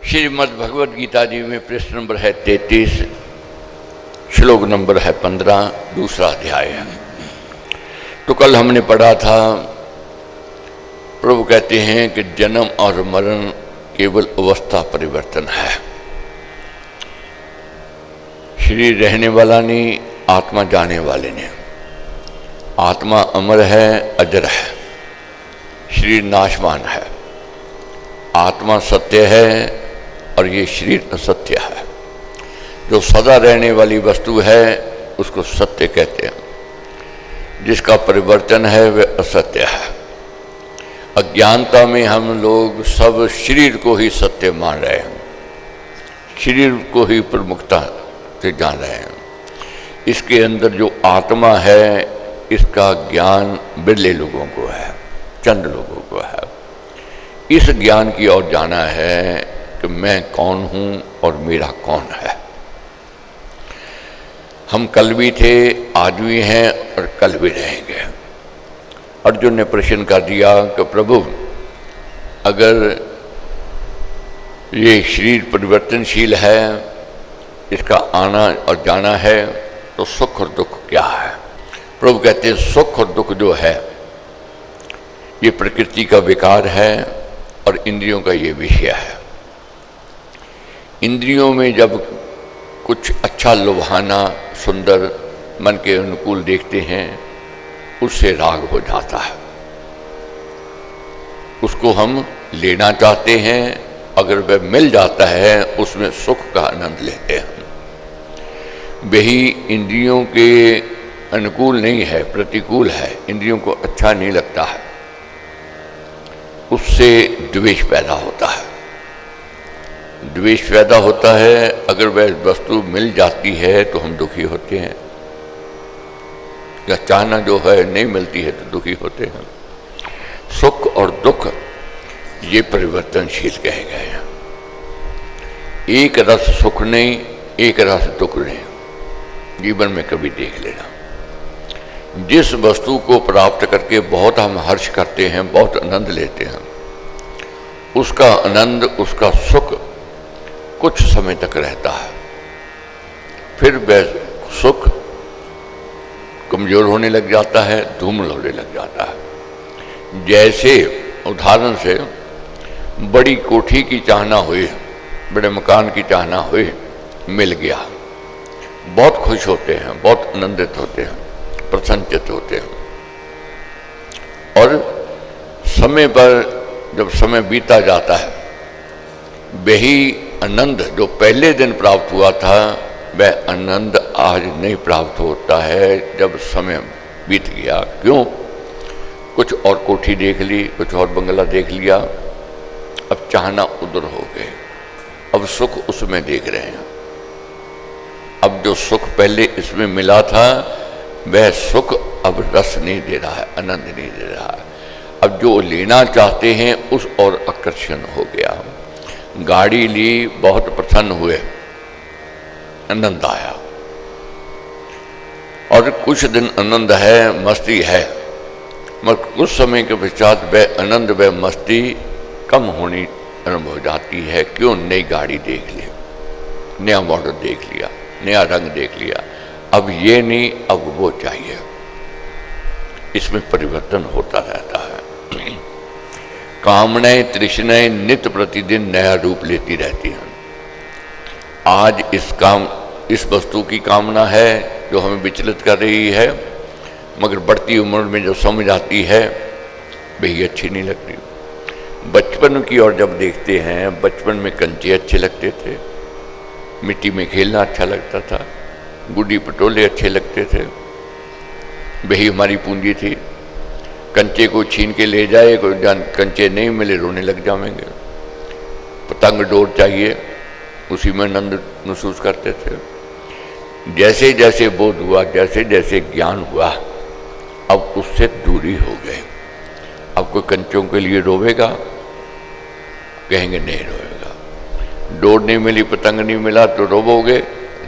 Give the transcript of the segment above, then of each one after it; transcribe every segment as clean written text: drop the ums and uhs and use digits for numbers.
श्रीमद् भगवद गीता जी में पृष्ठ नंबर है 33, श्लोक नंबर है 15, दूसरा अध्याय है। तो कल हमने पढ़ा था, प्रभु कहते हैं कि जन्म और मरण केवल अवस्था परिवर्तन है। शरीर रहने वाला नहीं, आत्मा जाने वाले ने। आत्मा अमर है, अजर है, शरीर नाशवान है। आत्मा सत्य है और ये शरीर असत्य है। जो सदा रहने वाली वस्तु है उसको सत्य कहते हैं, जिसका परिवर्तन है वह असत्य है। अज्ञानता में हम लोग सब शरीर को ही सत्य मान रहे हैं, शरीर को ही प्रमुखता से जान रहे हैं। इसके अंदर जो आत्मा है इसका ज्ञान बिरले लोगों को है, चंद लोगों को है। इस ज्ञान की ओर जाना है कि मैं कौन हूं और मेरा कौन है। हम कल भी थे, आज भी हैं और कल भी रहेंगे। अर्जुन ने प्रश्न कर दिया कि प्रभु, अगर ये शरीर परिवर्तनशील है, इसका आना और जाना है, तो सुख और दुख क्या है? प्रभु कहते हैं सुख और दुख जो है ये प्रकृति का विकार है और इंद्रियों का ये विषय है। इंद्रियों में जब कुछ अच्छा लुभाना, सुंदर, मन के अनुकूल देखते हैं, उससे राग हो जाता है, उसको हम लेना चाहते हैं। अगर वह मिल जाता है उसमें सुख का आनंद लेते हैं। वही इंद्रियों के अनुकूल नहीं है, प्रतिकूल है, इंद्रियों को अच्छा नहीं लगता है, उससे द्वेष पैदा होता है। द्वेष पैदा होता है। अगर वह वस्तु मिल जाती है तो हम दुखी होते हैं, या चाहना जो है नहीं मिलती है तो दुखी होते हैं। सुख और दुख ये परिवर्तनशील कहे गए हैं। एक रस सुख नहीं, एक रस दुख नहीं, जीवन में कभी देख लेना। जिस वस्तु को प्राप्त करके बहुत हम हर्ष करते हैं, बहुत आनंद लेते हैं, उसका आनंद, उसका सुख कुछ समय तक रहता है, फिर वह सुख कमजोर होने लग जाता है, धूमिल होने लग जाता है। जैसे उदाहरण से बड़ी कोठी की चाहना हुई, बड़े मकान की चाहना हुई, मिल गया, बहुत खुश होते हैं, बहुत आनंदित होते हैं, प्रसन्नचित्त होते हैं। और समय पर जब समय बीता जाता है, वही आनंद जो पहले दिन प्राप्त हुआ था वह आनंद आज नहीं प्राप्त होता है जब समय बीत गया। क्यों? कुछ और कोठी देख ली, कुछ और बंगला देख लिया, अब चाहना उधर हो गए, अब सुख उसमें देख रहे हैं। अब जो सुख पहले इसमें मिला था वह सुख अब रस नहीं दे रहा है, आनंद नहीं दे रहा है। अब जो लेना चाहते हैं उस और आकर्षण हो गया। गाड़ी ली, बहुत प्रसन्न हुए, आनंद आया, और कुछ दिन आनंद है, मस्ती है, मगर कुछ समय के पश्चात वह आनंद, वह मस्ती कम होनी आरंभ हो जाती है। क्यों? नई गाड़ी देख ली, नया मॉडल देख लिया, नया रंग देख लिया, अब ये नहीं, अब वो चाहिए। इसमें परिवर्तन होता रहता है। कामनाएं, तृष्णाएं नित्य प्रतिदिन नया रूप लेती रहती हैं। आज इस वस्तु की कामना है जो हमें विचलित कर रही है, मगर बढ़ती उम्र में जो समझ आती है वही अच्छी नहीं लगती। बचपन की ओर जब देखते हैं, बचपन में कंचे अच्छे लगते थे, मिट्टी में खेलना अच्छा लगता था, गुड्डी पटोले अच्छे लगते थे, वही हमारी पूंजी थी। कंचे को छीन के ले जाए, कोई कंचे नहीं मिले, रोने लग जाएंगे। पतंग डोर चाहिए, उसी में आनंद महसूस करते थे। जैसे जैसे बोध हुआ, जैसे जैसे ज्ञान हुआ, अब उससे दूरी हो गए। अब कोई कंचों के लिए रोवेगा? कहेंगे नहीं रोएगा। डोर नहीं मिली, पतंग नहीं मिला तो रोवोगे?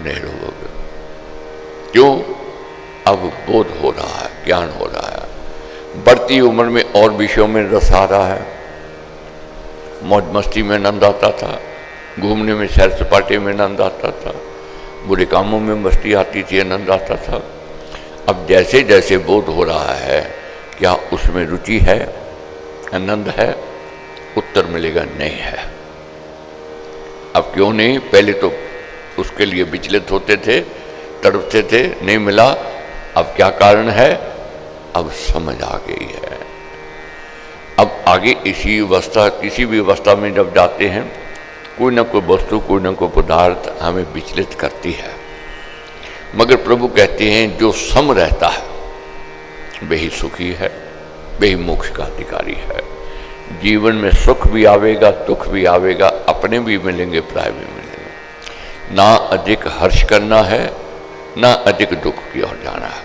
नहीं रोवोगे। क्यों? अब बोध हो रहा है, ज्ञान हो रहा है। बढ़ती उम्र में और विषयों में रस आ रहा है, मौज मस्ती में आनंद आता था, घूमने में, सैर सपाटे में आनंद आता था, बुरे कामों में मस्ती आती थी, आनंद आता था। अब जैसे जैसे बोध हो रहा है क्या उसमें रुचि है, आनंद है? उत्तर मिलेगा नहीं है। अब क्यों नहीं? पहले तो उसके लिए विचलित होते थे, तड़पते थे, नहीं मिला। अब क्या कारण है? अब समझ आ गई है। अब आगे इसी अवस्था, किसी भी अवस्था में जब जाते हैं, कोई ना कोई वस्तु, कोई ना कोई पदार्थ हमें विचलित करती है, मगर प्रभु कहते हैं जो सम रहता है वही सुखी है, वही मोक्ष का अधिकारी है। जीवन में सुख भी आवेगा, दुख भी आवेगा, अपने भी मिलेंगे, पराए भी मिलेंगे। ना अधिक हर्ष करना है, ना अधिक दुख की ओर जाना है।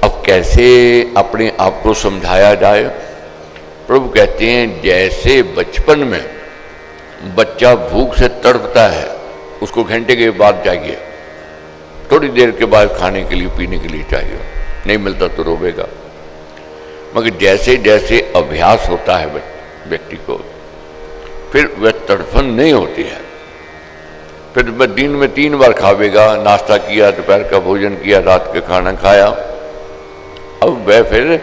अब कैसे अपने आप को समझाया जाए? प्रभु कहते हैं जैसे बचपन में बच्चा भूख से तड़पता है, उसको घंटे के बाद चाहिए, थोड़ी देर के बाद खाने के लिए, पीने के लिए चाहिए, नहीं मिलता तो रोवेगा। मगर जैसे जैसे अभ्यास होता है व्यक्ति को, फिर वह तड़फन नहीं होती है। फिर वह दिन में 3 बार खावेगा, नाश्ता किया, दोपहर का भोजन किया, रात का खाना खाया, अब वह फिर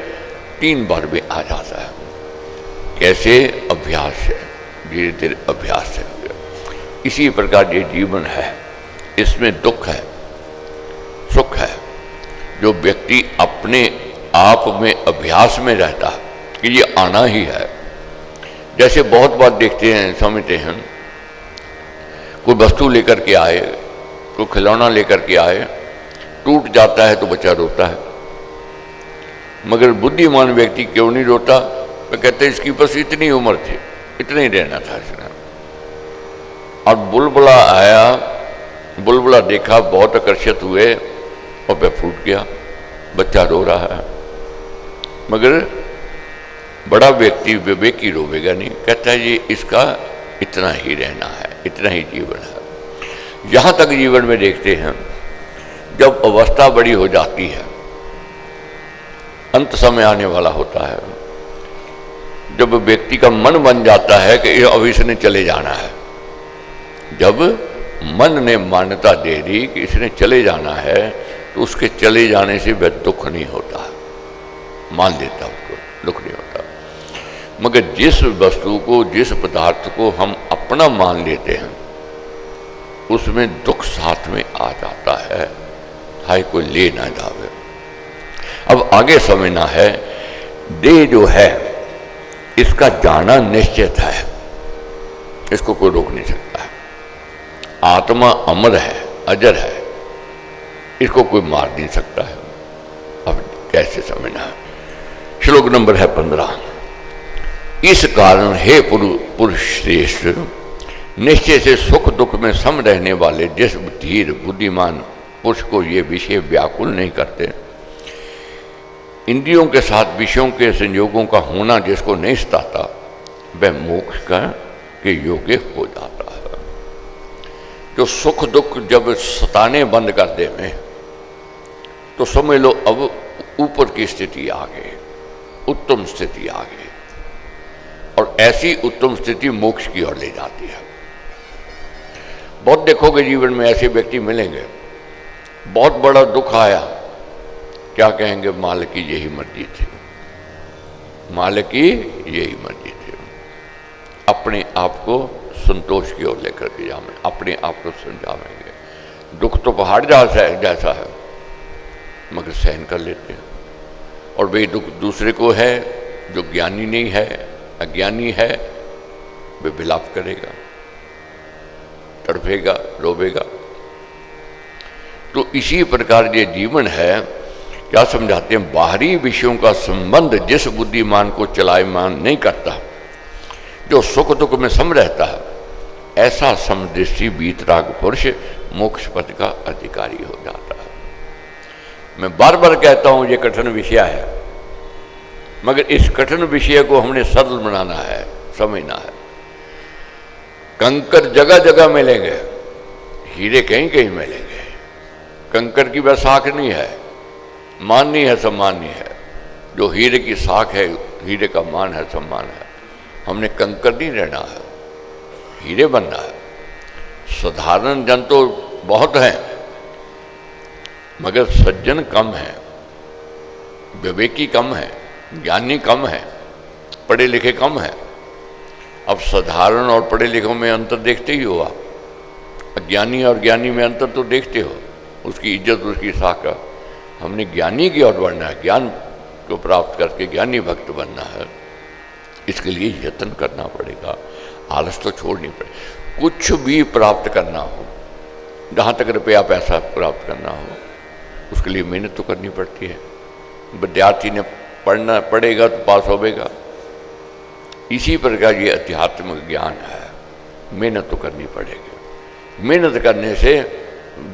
3 बार भी आ जाता है। कैसे? अभ्यास है, धीरे धीरे अभ्यास है। इसी प्रकार ये जीवन है, इसमें दुख है, सुख है। जो व्यक्ति अपने आप में अभ्यास में रहता है कि ये आना ही है। जैसे बहुत बार देखते हैं, समझते हैं, कोई वस्तु लेकर के आए, कोई खिलौना लेकर के आए, टूट जाता है तो बच्चा रोता है। मगर बुद्धिमान व्यक्ति क्यों नहीं रोता? वो कहते हैं इसकी बस इतनी उम्र थी, इतना ही रहना था इसने। और बुलबुला आया, बुलबुला देखा, बहुत आकर्षित हुए और वह फूट गया, बच्चा रो रहा है। मगर बड़ा व्यक्ति विवेकी रोवेगा नहीं, कहता है ये इसका इतना ही रहना है, इतना ही जीवन है। यहां तक जीवन में देखते हैं, जब अवस्था बड़ी हो जाती है, अंत समय आने वाला होता है, जब व्यक्ति का मन बन जाता है कि अब इसने चले जाना है, जब मन ने मान्यता दे दी कि इसने चले जाना है, तो उसके चले जाने से वह दुख नहीं होता, मान लेता, उसको दुख नहीं होता। मगर जिस वस्तु को, जिस पदार्थ को हम अपना मान लेते हैं, उसमें दुख साथ में आ जाता है, हाय कोई ले ना जावे। अब आगे समझना है, देह जो है इसका जाना निश्चित है, इसको कोई रोक नहीं सकता है। आत्मा अमर है, अजर है, इसको कोई मार नहीं सकता है। अब कैसे समझना है? श्लोक नंबर है 15। इस कारण हे पुरुष श्रेष्ठ, निश्चय से सुख दुख में सम रहने वाले जिस धीर बुद्धिमान पुरुष को ये विषय व्याकुल नहीं करते, इंद्रियों के साथ विषयों के संयोगों का होना जिसको नहीं सताता, वह मोक्ष का के योग्य हो जाता है। जो सुख दुख जब सताने बंद कर दे में, तो समझ लो अब ऊपर की स्थिति आ गई, उत्तम स्थिति आ गई, और ऐसी उत्तम स्थिति मोक्ष की ओर ले जाती है। बहुत देखोगे जीवन में ऐसे व्यक्ति मिलेंगे, बहुत बड़ा दुख आया, क्या कहेंगे? मालिक की यही मर्जी थी, मालिक की यही मर्जी थी। अपने आप को संतोष की ओर लेकर के जाएं, अपने आप को समझावेंगे। दुख तो पहाड़ जैसा है, मगर सहन कर लेते हैं। और वही दुख दूसरे को है जो ज्ञानी नहीं है, अज्ञानी है, वे विलाप करेगा, तड़पेगा, रोवेगा। तो इसी प्रकार ये जीवन है। क्या समझाते हैं? बाहरी विषयों का संबंध जिस बुद्धिमान को चलायमान नहीं करता, जो सुख दुख में सम रहता है, ऐसा समदृष्टि वीतराग पुरुष मोक्ष पद का अधिकारी हो जाता है। मैं बार बार कहता हूं ये कठिन विषय है, मगर इस कठिन विषय को हमने सरल बनाना है, समझना है। कंकर जगह जगह मिलेंगे, हीरे कहीं कहीं मिलेंगे। कंकर की वह साख नहीं है, माननीय है, सम्माननीय है। जो हीरे की साख है, हीरे का मान है, सम्मान है। हमने कंकर नहीं रहना है, हीरे बनना है। साधारण जन तो बहुत हैं, मगर सज्जन कम है, विवेकी कम है, ज्ञानी कम है, पढ़े लिखे कम है। अब साधारण और पढ़े लिखों में अंतर देखते ही हो आप, अज्ञानी और ज्ञानी में अंतर तो देखते हो। उसकी इज्जत, उसकी साका। हमने ज्ञानी की ओर बढ़ना है, ज्ञान को प्राप्त करके ज्ञानी भक्त बनना है। इसके लिए यत्न करना पड़ेगा, आलस तो छोड़नी पड़ेगी। कुछ भी प्राप्त करना हो, जहाँ तक रुपया पैसा प्राप्त करना हो, उसके लिए मेहनत तो करनी पड़ती है। विद्यार्थी ने पढ़ना पड़ेगा तो पास होगा। इसी प्रकार ये अध्यात्मिक ज्ञान है, मेहनत तो करनी पड़ेगी। मेहनत करने से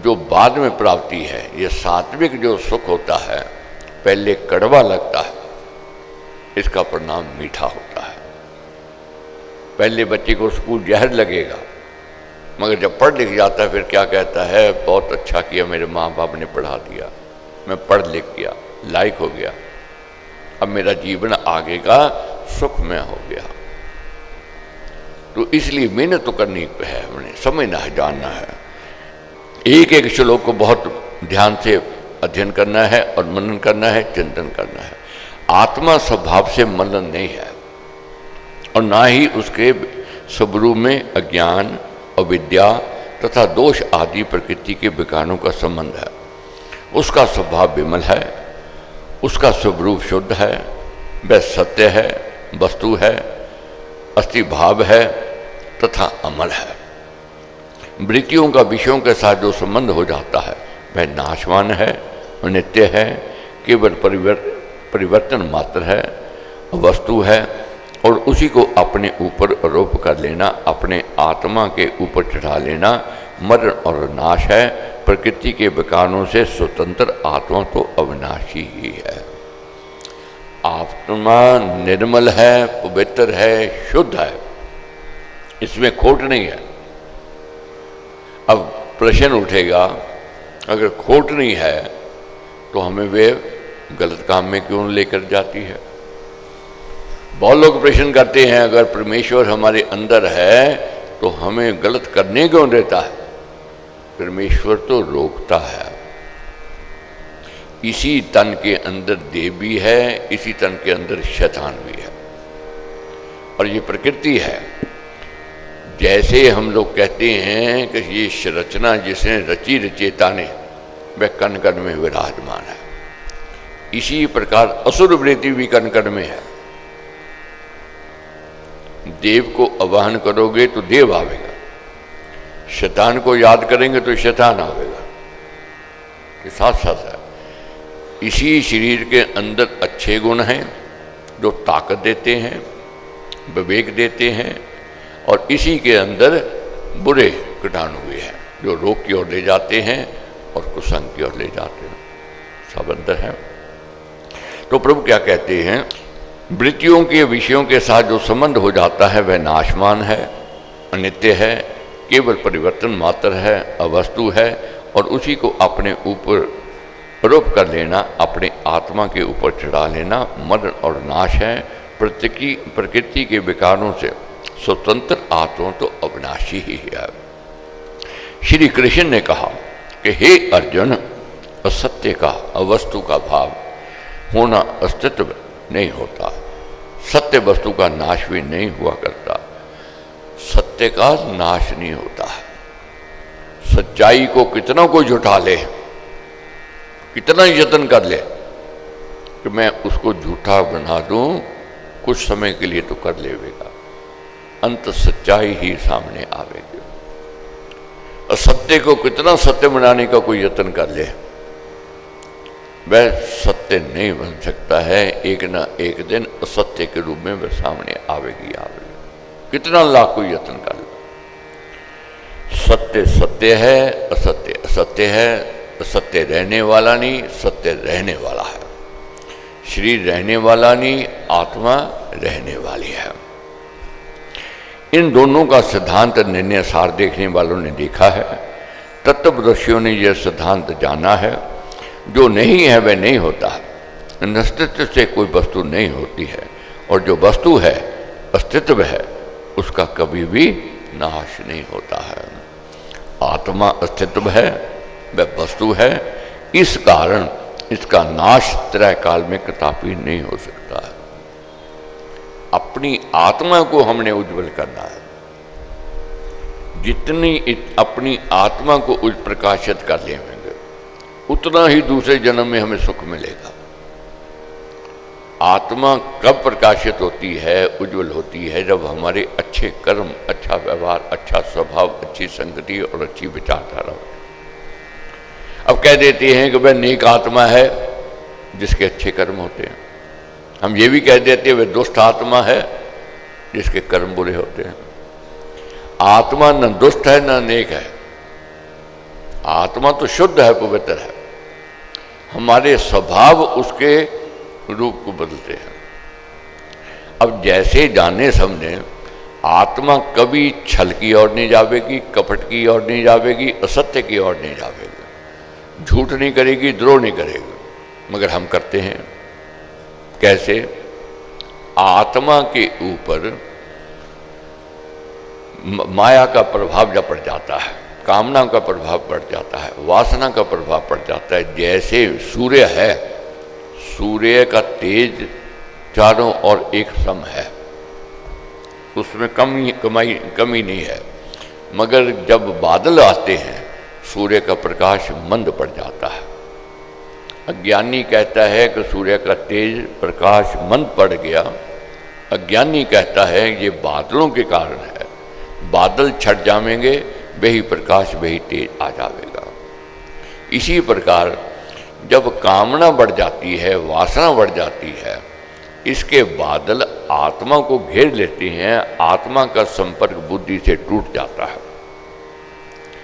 जो बाद में प्राप्ति है, ये सात्विक जो सुख होता है, पहले कड़वा लगता है, इसका परिणाम मीठा होता है। पहले बच्चे को स्कूल जहर लगेगा, मगर जब पढ़ लिख जाता है फिर क्या कहता है, बहुत अच्छा किया मेरे माँ बाप ने पढ़ा दिया, मैं पढ़ लिख गया, लायक हो गया, अब मेरा जीवन आगे का सुखमय हो गया। तो इसलिए मेहनत तो करनी है, हमने समझना है, जानना है। एक एक श्लोक को बहुत ध्यान से अध्ययन करना है और मनन करना है, चिंतन करना है। आत्मा स्वभाव से मलन नहीं है, और ना ही उसके स्वरूप में अज्ञान, अविद्या तथा दोष आदि प्रकृति के विकारों का संबंध है। उसका स्वभाव विमल है, उसका स्वरूप शुद्ध है, वह सत्य है, वस्तु है, अस्थि भाव है तथा अमर है। वृत्तियों का विषयों के साथ जो संबंध हो जाता है वह नाशवान है, नित्य है, केवल परिवर्तन मात्र है, वस्तु है, और उसी को अपने ऊपर आरोप कर लेना, अपने आत्मा के ऊपर चढ़ा लेना मरण और नाश है। प्रकृति के विकारों से स्वतंत्र आत्मा तो अविनाशी ही है। आत्मा निर्मल है, पवित्र है, शुद्ध है, इसमें खोट नहीं है। अब प्रश्न उठेगा, अगर खोट नहीं है तो हमें वे गलत काम में क्यों लेकर जाती है? बहुत लोग प्रश्न करते हैं, अगर परमेश्वर हमारे अंदर है तो हमें गलत करने क्यों देता है? परमेश्वर तो रोकता है। इसी तन के अंदर देव भी है, इसी तन के अंदर शैतान भी है, और ये प्रकृति है। जैसे हम लोग कहते हैं कि ये संरचना जिसने रची रचेता ने, वह कण कण में विराजमान है, इसी प्रकार असुर वृत्ति भी कण कण में है। देव को आवाहन करोगे तो देव आवेगा, शैतान को याद करेंगे तो शैतान आवेगा। ये साथ साथ है। इसी शरीर के अंदर अच्छे गुण हैं जो ताकत देते हैं, विवेक देते हैं, और इसी के अंदर बुरे कीटाणु भी हैं जो रोग की ओर ले जाते हैं और कुसंग की ओर ले जाते हैं। सब अंदर है। तो प्रभु क्या कहते हैं, वृत्तियों के विषयों के साथ जो संबंध हो जाता है वह नाशवान है, अनित्य है, केवल परिवर्तन मात्र है, अवस्तु है, और उसी को अपने ऊपर आरोप कर लेना, अपने आत्मा के ऊपर चढ़ा लेना मरण और नाश है। प्रकृति के विकारों से स्वतंत्र आत्मा तो अविनाशी ही है। श्री कृष्ण ने कहा कि हे अर्जुन, असत्य का, अवस्तु का भाव होना अस्तित्व नहीं होता, सत्य वस्तु का नाश भी नहीं हुआ करता, सत्य का नाश नहीं होता है। सच्चाई को कितना कोई झुठा ले, कितना यत्न कर ले कि मैं उसको झूठा बना दूं, कुछ समय के लिए तो कर लेगा, अंत सच्चाई ही सामने आवेगी। असत्य को कितना सत्य बनाने का कोई यत्न कर ले, वह सत्य नहीं बन सकता है। एक ना एक दिन असत्य के रूप में वह सामने आवेगी। कितना लाख कोई यत्न कर ले। सत्य सत्य है, असत्य असत्य है। असत्य रहने वाला नहीं, सत्य रहने वाला है। शरीर रहने वाला नहीं, आत्मा रहने वाली है। इन दोनों का सिद्धांत निर्णय सार देखने वालों ने देखा है। तत्वदर्शियों ने यह सिद्धांत जाना है, जो नहीं है वह नहीं होता है, अस्तित्व से कोई वस्तु नहीं होती है, और जो वस्तु है, अस्तित्व है, उसका कभी भी नाश नहीं होता है। आत्मा अस्तित्व है, वह वस्तु है, इस कारण इसका नाश त्रय काल में कदापि नहीं हो सकता है। अपनी आत्मा को हमने उज्जवल करना है। जितनी अपनी आत्मा को प्रकाशित कर लेंगे उतना ही दूसरे जन्म में हमें सुख मिलेगा। आत्मा कब प्रकाशित होती है, उज्जवल होती है, जब हमारे अच्छे कर्म, अच्छा व्यवहार, अच्छा स्वभाव, अच्छी संगति और अच्छी विचारधारा हो। अब कह देते हैं कि वह नेक आत्मा है जिसके अच्छे कर्म होते हैं। हम ये भी कह देते हैं वह दुष्ट आत्मा है जिसके कर्म बुरे होते हैं। आत्मा न दुष्ट है न नेक है, आत्मा तो शुद्ध है, पवित्र है। हमारे स्वभाव उसके रूप को बदलते हैं। अब जैसे जाने समझे आत्मा कभी छल की ओर नहीं जावेगी, कपट की ओर नहीं जावेगी, असत्य की ओर नहीं जावेगी, झूठ नहीं करेगी, द्रोह नहीं करेगी, मगर हम करते हैं। कैसे? आत्मा के ऊपर माया का प्रभाव जब पड़ जाता है, कामना का प्रभाव पड़ जाता है, वासना का प्रभाव पड़ जाता है। जैसे सूर्य है, सूर्य का तेज चारों ओर एक सम है, उसमें कमी नहीं है, मगर जब बादल आते हैं सूर्य का प्रकाश मंद पड़ जाता है। अज्ञानी कहता है कि सूर्य का तेज प्रकाश मंद पड़ गया, अज्ञानी कहता है ये बादलों के कारण है, बादल छट जाएंगे, वही प्रकाश वही तेज आ जाएगा। इसी प्रकार जब कामना बढ़ जाती है, वासना बढ़ जाती है, इसके बादल आत्मा को घेर लेते हैं, आत्मा का संपर्क बुद्धि से टूट जाता है।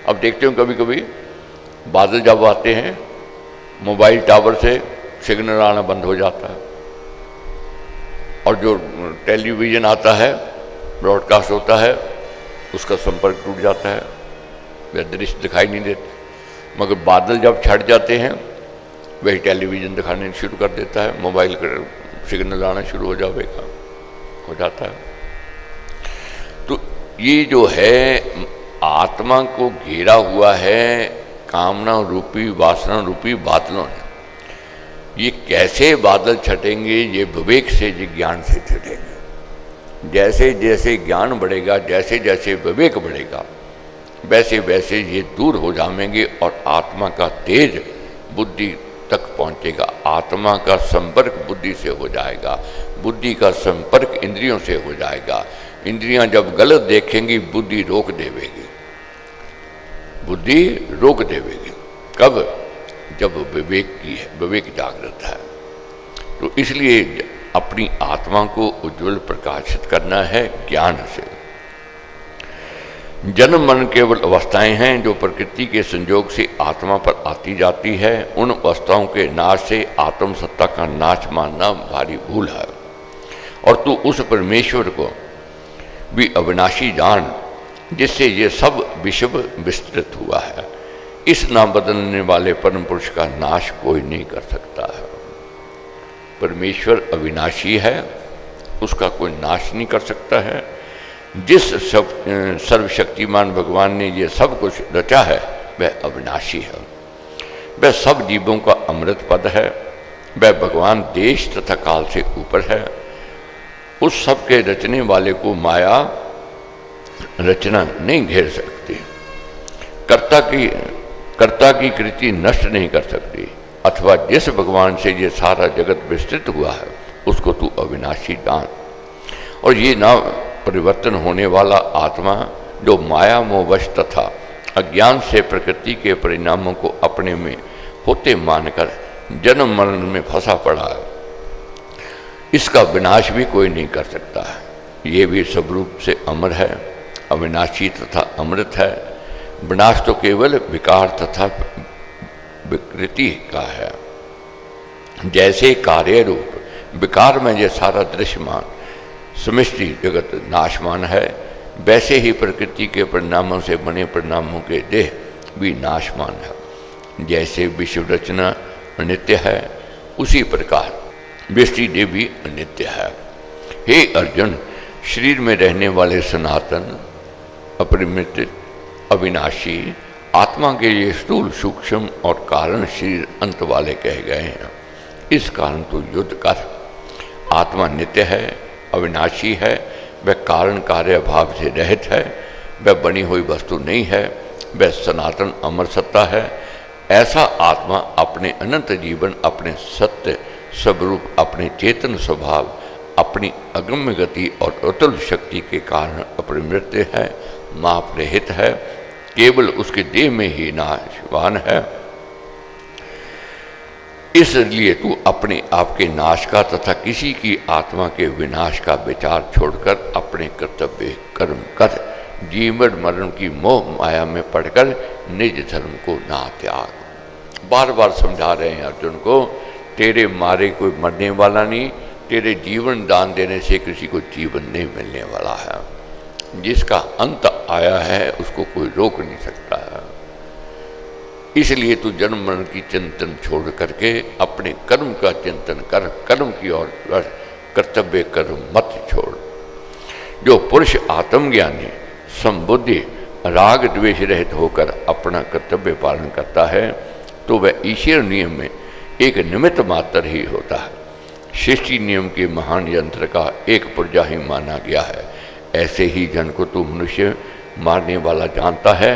अब देखते हो कभी कभी बादल जब आते हैं मोबाइल टावर से सिग्नल आना बंद हो जाता है, और जो टेलीविज़न आता है, ब्रॉडकास्ट होता है, उसका संपर्क टूट जाता है, वह दृश्य दिखाई नहीं देते। मगर बादल जब छट जाते हैं वही टेलीविज़न दिखाने शुरू कर देता है, मोबाइल का सिग्नल आना शुरू हो जाता है। तो ये जो है आत्मा को घेरा हुआ है कामना रूपी, वासना रूपी बादलों ने। ये कैसे बादल छटेंगे? ये विवेक से, ये ज्ञान से छटेंगे। जैसे जैसे ज्ञान बढ़ेगा, जैसे जैसे विवेक बढ़ेगा, वैसे वैसे ये दूर हो जाएंगे और आत्मा का तेज बुद्धि तक पहुंचेगा। आत्मा का संपर्क बुद्धि से हो जाएगा, बुद्धि का संपर्क इंद्रियों से हो जाएगा। इंद्रियां जब गलत देखेंगी बुद्धि रोक देवेगी, बुद्धि रोक देवेगी। कब? जब विवेक जागृत है। तो इसलिए अपनी आत्मा को उज्जवल प्रकाशित करना है ज्ञान से। जन्म मरण केवल अवस्थाएं हैं जो प्रकृति के संयोग से आत्मा पर आती जाती है। उन अवस्थाओं के नाश से आत्म सत्ता का नाश मानना भारी भूल है। और तू उस परमेश्वर को भी अविनाशी जान जिससे ये सब विश्व विस्तृत हुआ है। इस ना बदलने वाले परम पुरुष का नाश कोई नहीं कर सकता है। परमेश्वर अविनाशी है, उसका कोई नाश नहीं कर सकता है। जिस सर्वशक्तिमान भगवान ने ये सब कुछ रचा है वह अविनाशी है, वह सब जीवों का अमृत पद है, वह भगवान देश तथा काल से ऊपर है। उस सब के रचने वाले को माया रचना नहीं घेर सकती, कर्ता की कृति नष्ट नहीं कर सकती। अथवा जिस भगवान से ये सारा जगत विस्तृत हुआ है उसको तू अविनाशी जान। और ये ना परिवर्तन होने वाला आत्मा जो माया मोहवश तथा अज्ञान से प्रकृति के परिणामों को अपने में होते मानकर जन्म मरण में फंसा पड़ा है, इसका विनाश भी कोई नहीं कर सकता है। ये भी सब रूप से अमर है, अविनाशी तथा अमृत है। विनाश तो केवल विकार तथा विकृति का है। जैसे कार्य रूप विकार में ये सारा दृश्यमान समष्टि जगत नाशमान है, वैसे ही प्रकृति के परिणामों से बने परिणामों के देह भी नाशमान है। जैसे विश्व रचना अनित्य है, उसी प्रकार व्यष्टि देह भी अनित्य है। हे अर्जुन, शरीर में रहने वाले सनातन अपरिमित, अविनाशी आत्मा के ये स्थूल, सूक्ष्म और कारण शरीर अंत वाले कहे गए हैं। इस कारण तो युद्ध कर। आत्मा नित्य है, अविनाशी है, वह कारण कार्य भाव से रहित है, वह बनी हुई वस्तु नहीं है, वह सनातन अमर सत्ता है। ऐसा आत्मा अपने अनंत जीवन, अपने सत्य स्वरूप, अपने चेतन स्वभाव, अपनी अगम्य गति और अतुल शक्ति के कारण अपरिमृत है, माप रहित है, केवल उसके देह में ही नाशवान है। इसलिए तू अपने आप के नाश का तथा किसी की आत्मा के विनाश का विचार छोड़कर अपने कर्तव्य कर्म कर। जीवन मरण की मोह माया में पड़कर निज धर्म को ना त्याग। बार बार समझा रहे हैं अर्जुन को, तेरे मारे कोई मरने वाला नहीं, तेरे जीवन दान देने से किसी को जीवन नहीं मिलने वाला है। जिसका अंत आया है उसको कोई रोक नहीं सकता है। इसलिए तू जन्म मरण की चिंतन छोड़ करके अपने कर्म का चिंतन कर, कर्म की ओर कर्तव्य कर्म मत छोड़। जो पुरुष आत्मज्ञानी, संबुद्धि, राग द्वेष रहित होकर अपना कर्तव्य पालन करता है तो वह ईश्वर नियम में एक निमित्त मात्र ही होता है। सृष्टि नियम के महान यंत्र का एक पुर्जा ही माना गया है। ऐसे ही जन को तू मनुष्य मारने वाला जानता है,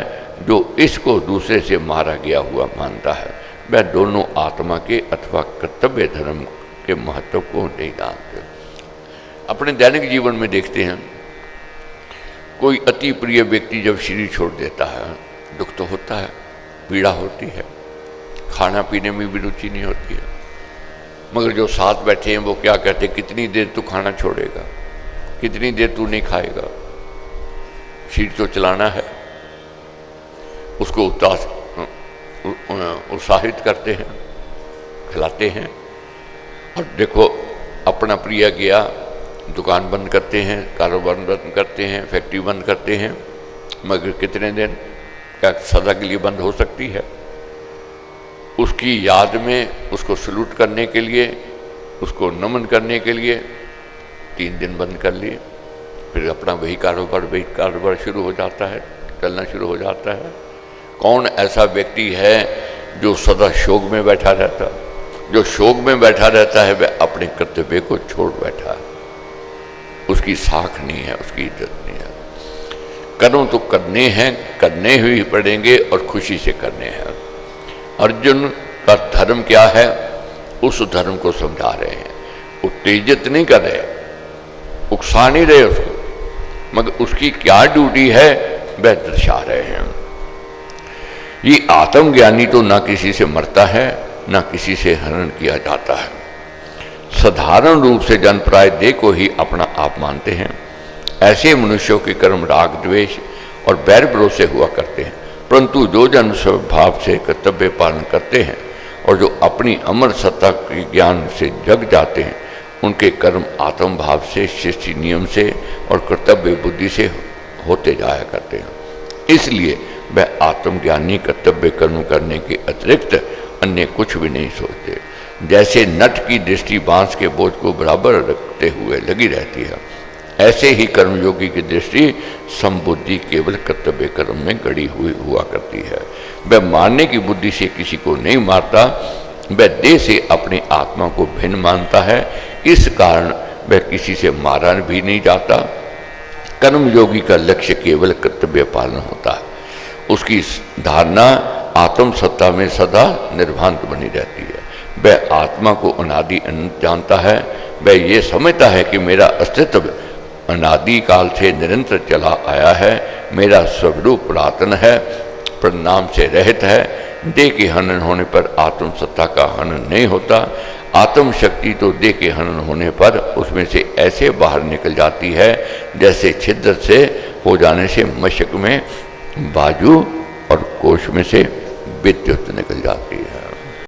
जो इसको दूसरे से मारा गया हुआ मानता है, वह दोनों आत्मा के अथवा कर्तव्य धर्म के महत्व को नहीं जानते। अपने दैनिक जीवन में देखते हैं, कोई अति प्रिय व्यक्ति जब शरीर छोड़ देता है, दुख तो होता है, पीड़ा होती है, खाना पीने में भी रुचि नहीं होती है। मगर जो साथ बैठे हैं वो क्या कहते, कितनी देर तू खाना छोड़ेगा, कितनी देर तू नहीं खाएगा, शरीर तो चलाना है। उसको उत्साहित करते हैं, खिलाते हैं। और देखो, अपना प्रिय गया, दुकान बंद करते हैं, कारोबार बंद करते हैं, फैक्ट्री बंद करते हैं, मगर कितने दिन, क्या सदा के लिए बंद हो सकती है? उसकी याद में उसको सलूट करने के लिए, उसको नमन करने के लिए 3 दिन बंद कर लिए, फिर अपना वही कारोबार शुरू हो जाता है, चलना शुरू हो जाता है। कौन ऐसा व्यक्ति है जो सदा शोक में बैठा रहता? जो शोक में बैठा रहता है वह अपने कर्तव्य को छोड़ बैठा है। उसकी साख नहीं है, उसकी इज्जत नहीं है। कर्म तो करने हैं, करने ही पड़ेंगे और खुशी से करने हैं। अर्जुन का धर्म क्या है, उस धर्म को समझा रहे हैं। उत्तेजित नहीं कर रहे, उकसा नहीं रहे उसको, मगर उसकी क्या ड्यूटी है वह दर्शा रहे हैं। ये आत्मज्ञानी तो ना किसी से मरता है, ना किसी से हरण किया जाता है। साधारण रूप से जन प्राय देह को ही अपना आप मानते हैं। ऐसे मनुष्यों के कर्म राग द्वेष और बैर विरोध से हुआ करते हैं। परंतु जो जन स्वभाव से कर्तव्य पालन करते हैं और जो अपनी अमर सत्ता के ज्ञान से जग जाते हैं, उनके कर्म आत्म भाव से, सृष्टि नियम से और कर्तव्य बुद्धि से होते जाया करते हैं। इसलिए वह आत्मज्ञानी कर्तव्य कर्म करने के अतिरिक्त अन्य कुछ भी नहीं सोचते। जैसे नट की दृष्टि बांस के बोझ को बराबर रखते हुए लगी रहती है, ऐसे ही कर्मयोगी की दृष्टि समबुद्धि केवल कर्तव्य कर्म में गड़ी हुई हुआ करती है। वह मारने की बुद्धि से किसी को नहीं मारता, वह देह से अपनी आत्मा को भिन्न मानता है। इस कारण वह किसी से मारा भी नहीं जाता। कर्मयोगी का लक्ष्य केवल कर्तव्य पालन होता है। उसकी धारणा आत्म सत्ता में सदा निर्भांत बनी रहती है। वह आत्मा को अनादि अनंत जानता है। वह ये समझता है कि मेरा अस्तित्व अनादि काल से निरंतर चला आया है। मेरा स्वरूप पुरातन है, परिणाम से रहित है। देह के हनन होने पर आत्म सत्ता का हनन नहीं होता। आत्म शक्ति तो देह के हनन होने पर उसमें से ऐसे बाहर निकल जाती है जैसे छिद्र से हो जाने से मशक में बाजू और कोश में से विद्युत निकल जाती है।